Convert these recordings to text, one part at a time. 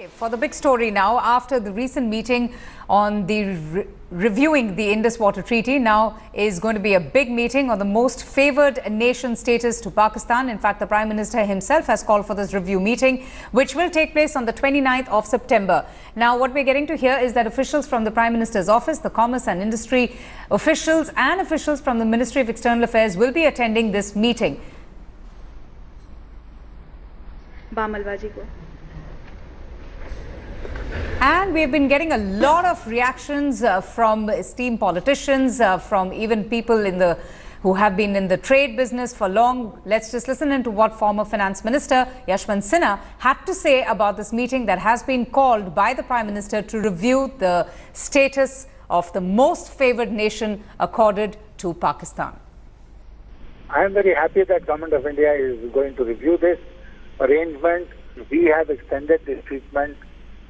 For the big story now, after the recent meeting on the reviewing the Indus Water Treaty, now is going to be a big meeting on the most favoured nation status to Pakistan. In fact, the Prime Minister himself has called for this review meeting, which will take place on the 29th of September. Now, what we're getting to hear is that officials from the Prime Minister's office, the Commerce and Industry officials and officials from the Ministry of External Affairs will be attending this meeting. And we've been getting a lot of reactions from esteemed politicians, from even people who have been in the trade business for long. Let's just listen into what former Finance Minister Yashwant Sinha had to say about this meeting that has been called by the Prime Minister to review the status of the most favoured nation accorded to Pakistan. I am very happy that Government of India is going to review this arrangement. We have extended this treatment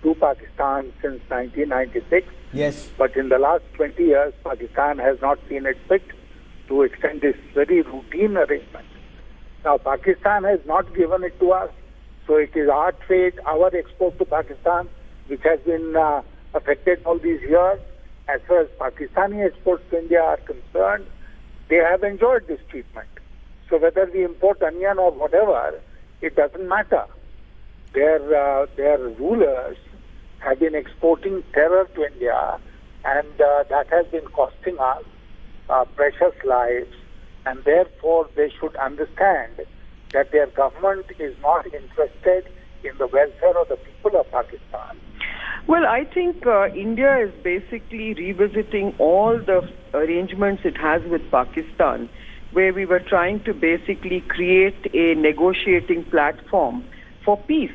to Pakistan since 1996. Yes. But in the last 20 years, Pakistan has not seen it fit to extend this very routine arrangement. Now, Pakistan has not given it to us, so it is our trade, our export to Pakistan, which has been affected all these years. As far as Pakistani exports to India are concerned, they have enjoyed this treatment. So whether we import onion or whatever, it doesn't matter. Their rulers have been exporting terror to India, and that has been costing us precious lives, and therefore they should understand that their government is not interested in the welfare of the people of Pakistan. Well, I think India is basically revisiting all the arrangements it has with Pakistan, where we were trying to basically create a negotiating platform for peace.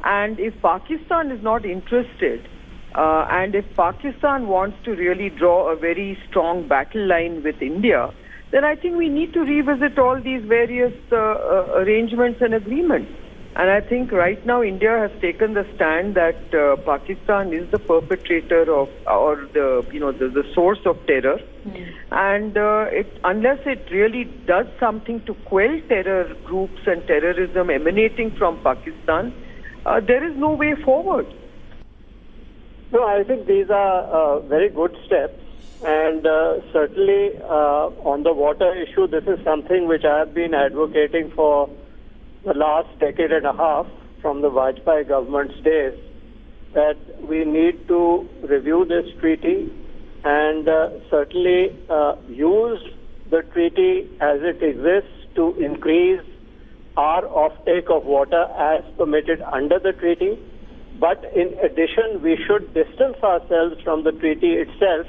And if Pakistan is not interested, and if Pakistan wants to really draw a very strong battle line with India, then I think we need to revisit all these various arrangements and agreements. And I think right now India has taken the stand that Pakistan is the perpetrator of, or the source of terror. And unless it really does something to quell terror groups and terrorism emanating from Pakistan, there is no way forward. No, I think these are very good steps, and certainly on the water issue, this is something which I have been advocating for the last decade and a half from the Vajpayee government's days, that we need to review this treaty and certainly use the treaty as it exists to increase our offtake of water as permitted under the treaty. But in addition, we should distance ourselves from the treaty itself,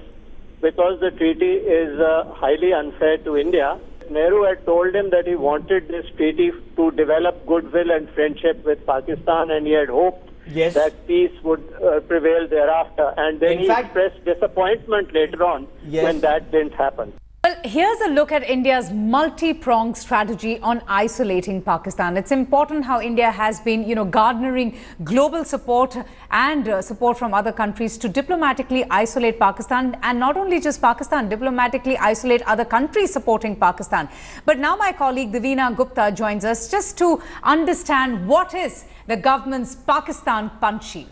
because the treaty is highly unfair to India. Nehru had told him that he wanted this treaty to develop goodwill and friendship with Pakistan, and he had hoped that peace would prevail thereafter. And then he expressed disappointment later on when that didn't happen. Well, here's a look at India's multi-pronged strategy on isolating Pakistan. It's important how India has been, garnering global support and support from other countries to diplomatically isolate Pakistan, and not only just Pakistan, diplomatically isolate other countries supporting Pakistan. But now my colleague Divina Gupta joins us just to understand what is the government's Pakistan punching.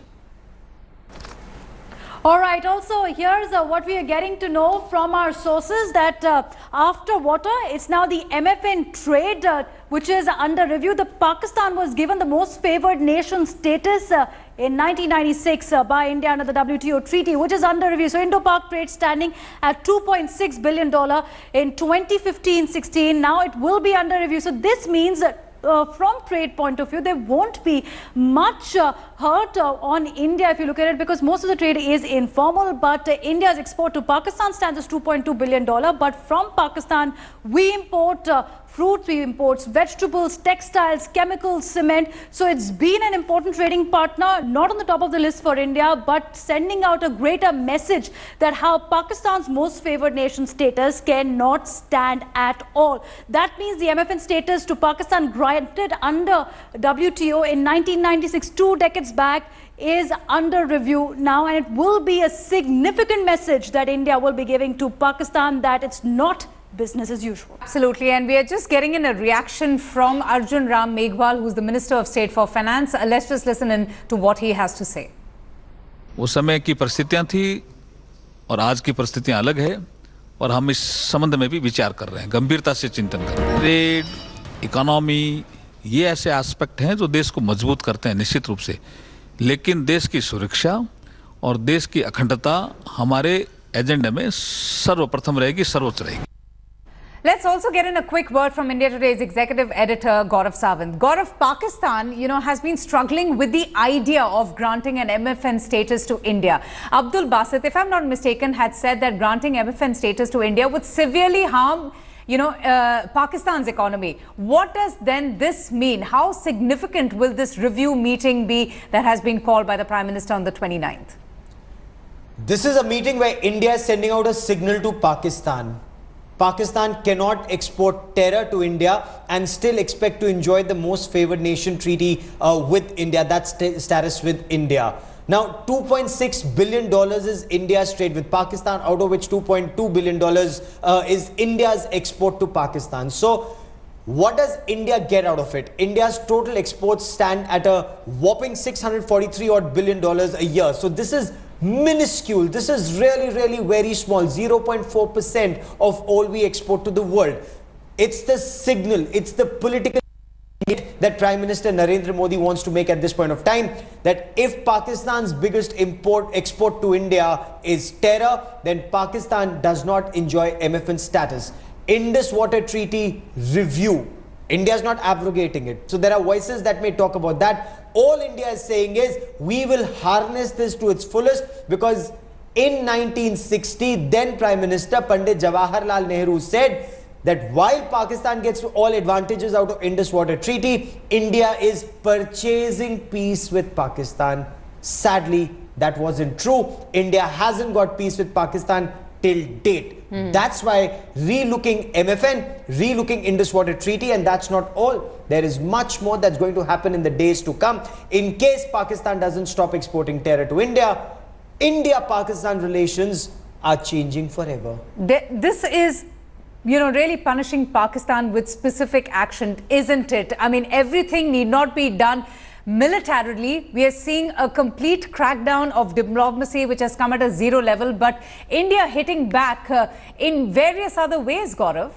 All right. Also, here's what we are getting to know from our sources, that after water, it's now the MFN trade which is under review. The Pakistan was given the most favoured nation status in 1996 by India under the WTO treaty, which is under review. So Indo-Pak trade standing at $2.6 billion in 2015-16. Now it will be under review. So this means that from trade point of view, there won't be much hurt on India if you look at it, because most of the trade is informal. But India's export to Pakistan stands as $2.2 billion. But from Pakistan, we import fruits, we import vegetables, textiles, chemicals, cement. So it's been an important trading partner, not on the top of the list for India, but sending out a greater message that how Pakistan's most favoured nation status cannot stand at all. That means the MFN status to Pakistan granted under WTO in 1996, 2 decades back, is under review now, and it will be a significant message that India will be giving to Pakistan that it's not business as usual. Absolutely, and we are just getting in a reaction from Arjun Ram Meghwal, who's the Minister of State for Finance. Let's just listen in to what he has to say. उस समय की परिस्थितियां थी और आज की परिस्थितियां अलग है और हम इस संबंध में भी विचार कर रहे हैं, गंभीरता से चिंतन कर रहे हैं। ट्रेड, इकोनॉमी, ये ऐसे एस्पेक्ट हैं जो देश को मजबूत करते हैं निश्चित रूप से, लेकिन देश की सुरक्षा और देश की अखंडता हमारे एजेंडे में सर्वप्रथम रहेगी, सर्वोच्च रहेगी। Let's also get in a quick word from India Today's executive editor, Gaurav Sawant. Gaurav, Pakistan, has been struggling with the idea of granting an MFN status to India. Abdul Basit, if I'm not mistaken, had said that granting MFN status to India would severely harm, Pakistan's economy. What does then this mean? How significant will this review meeting be that has been called by the Prime Minister on the 29th? This is a meeting where India is sending out a signal to Pakistan. Pakistan cannot export terror to India and still expect to enjoy the most favored nation treaty with India, that status with India. Now, $2.6 billion is India's trade with Pakistan, out of which $2.2 billion is India's export to Pakistan. So, what does India get out of it? India's total exports stand at a whopping $643 billion a year. So, this is minuscule. This is really, really very small, 0.4% of all we export to the world. It's the signal, it's the political that Prime Minister Narendra Modi wants to make at this point of time, that if Pakistan's biggest export to India is terror, then Pakistan does not enjoy MFN status. Indus Water Treaty review, India is not abrogating it. So there are voices that may talk about that. All India is saying is, we will harness this to its fullest, because in 1960, then Prime Minister Pandit Jawaharlal Nehru said that while Pakistan gets all advantages out of Indus Water Treaty, India is purchasing peace with Pakistan. Sadly, that wasn't true. India hasn't got peace with Pakistan till date. That's why relooking MFN, relooking Indus Water Treaty, and that's not all. There is much more that's going to happen in the days to come. In case Pakistan doesn't stop exporting terror to India, India-Pakistan relations are changing forever. This is, really punishing Pakistan with specific action, isn't it? I mean, everything need not be done militarily. We are seeing a complete crackdown of diplomacy which has come at a zero level, but India hitting back in various other ways, Gaurav.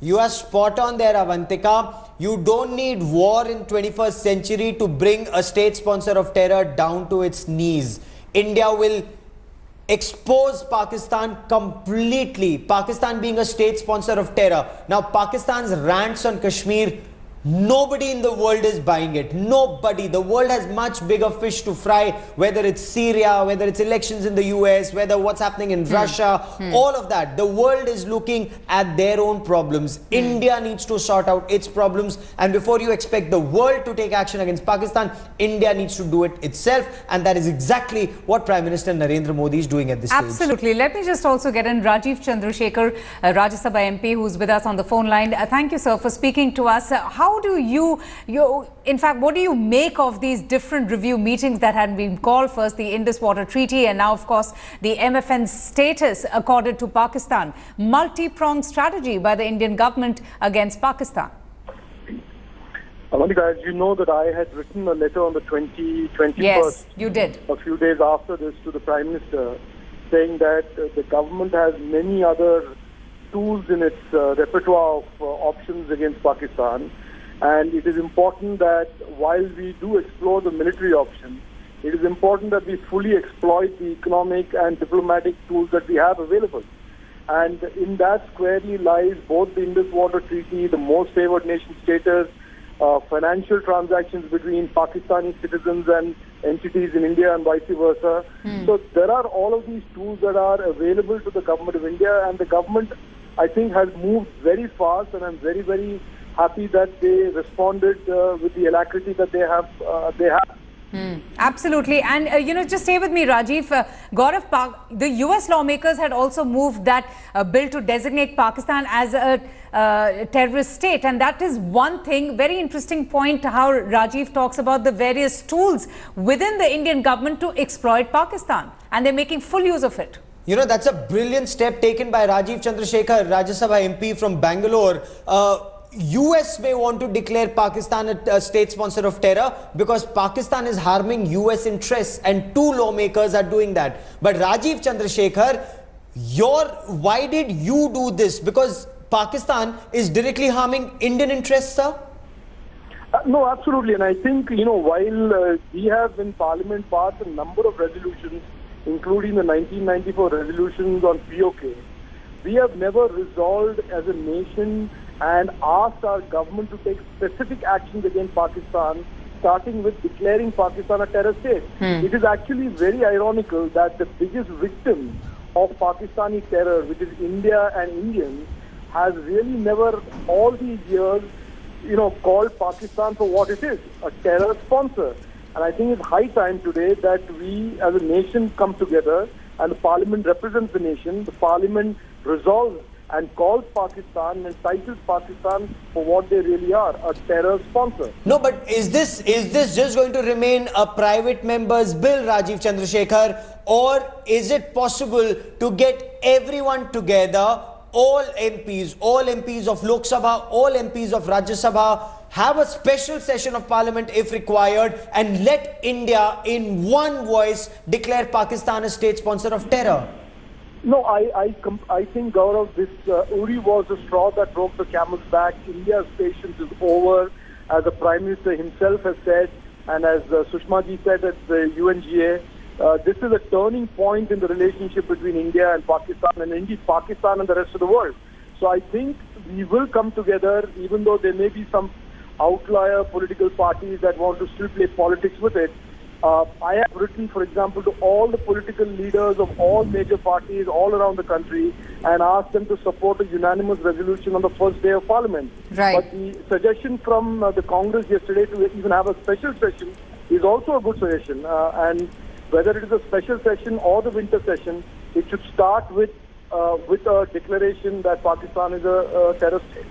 You are spot on there, Avantika. You don't need war in 21st century to bring a state sponsor of terror down to its knees. India will expose Pakistan completely. Pakistan being a state sponsor of terror. Now, Pakistan's rants on Kashmir, nobody in the world is buying it. Nobody. The world has much bigger fish to fry, whether it's Syria, whether it's elections in the US, whether what's happening in Russia, all of that. The world is looking at their own problems. India needs to sort out its problems. And before you expect the world to take action against Pakistan, India needs to do it itself. And that is exactly what Prime Minister Narendra Modi is doing at this stage. Absolutely. Let me just also get in Rajiv Chandrasekhar, Rajya Sabha MP, who's with us on the phone line. Thank you, sir, for speaking to us. How do in fact, what do you make of these different review meetings that had been called? First, the Indus Water Treaty, and now, of course, the MFN status accorded to Pakistan. Multi-pronged strategy by the Indian government against Pakistan. Avantika, as you know that I had written a letter on the 21st. Yes, you did. A few days after this to the Prime Minister, saying that the government has many other tools in its repertoire of options against Pakistan. And it is important that while we do explore the military option, it is important that we fully exploit the economic and diplomatic tools that we have available. And in that squarely lies both the Indus Water Treaty, the Most Favoured Nation status, financial transactions between Pakistani citizens and entities in India and vice versa. So there are all of these tools that are available to the government of India, and the government, I think, has moved very fast, and I'm very, very happy that they responded with the alacrity that they have. Absolutely. And, just stay with me, Rajiv. Gaurav, the US lawmakers had also moved that bill to designate Pakistan as a terrorist state. And that is one thing, very interesting point, how Rajiv talks about the various tools within the Indian government to exploit Pakistan. And they're making full use of it. You know, that's a brilliant step taken by Rajiv Chandrasekhar, Rajya Sabha MP from Bangalore. US may want to declare Pakistan a state sponsor of terror because Pakistan is harming US interests, and 2 lawmakers are doing that. But Rajiv Chandrasekhar, why did you do this? Because Pakistan is directly harming Indian interests, sir? No, absolutely. And I think, while we have in Parliament passed a number of resolutions, including the 1994 resolutions on POK, we have never resolved as a nation and asked our government to take specific actions against Pakistan, starting with declaring Pakistan a terror state. It is actually very ironical that the biggest victim of Pakistani terror, which is India and Indians, has really never, all these years, called Pakistan for what it is, a terror sponsor. And I think it's high time today that we as a nation come together, and the Parliament represents the nation. The Parliament resolves and calls Pakistan and titles Pakistan for what they really are, a terror sponsor. No, but is this just going to remain a private member's bill, Rajiv Chandrasekhar, or is it possible to get everyone together, all MPs of Lok Sabha, all MPs of Rajya Sabha, have a special session of Parliament if required, and let India in one voice declare Pakistan a state sponsor of terror? No, I think, Gaurav, this Uri was the straw that broke the camel's back. India's patience is over, as the Prime Minister himself has said, and as Sushma ji said at the UNGA. This is a turning point in the relationship between India and Pakistan, and indeed Pakistan and the rest of the world. So I think we will come together, even though there may be some outlier political parties that want to still play politics with it. I have written, for example, to all the political leaders of all major parties all around the country and asked them to support a unanimous resolution on the first day of Parliament. Right. But the suggestion from the Congress yesterday to even have a special session is also a good suggestion. And whether it is a special session or the winter session, it should start with a declaration that Pakistan is a terror state.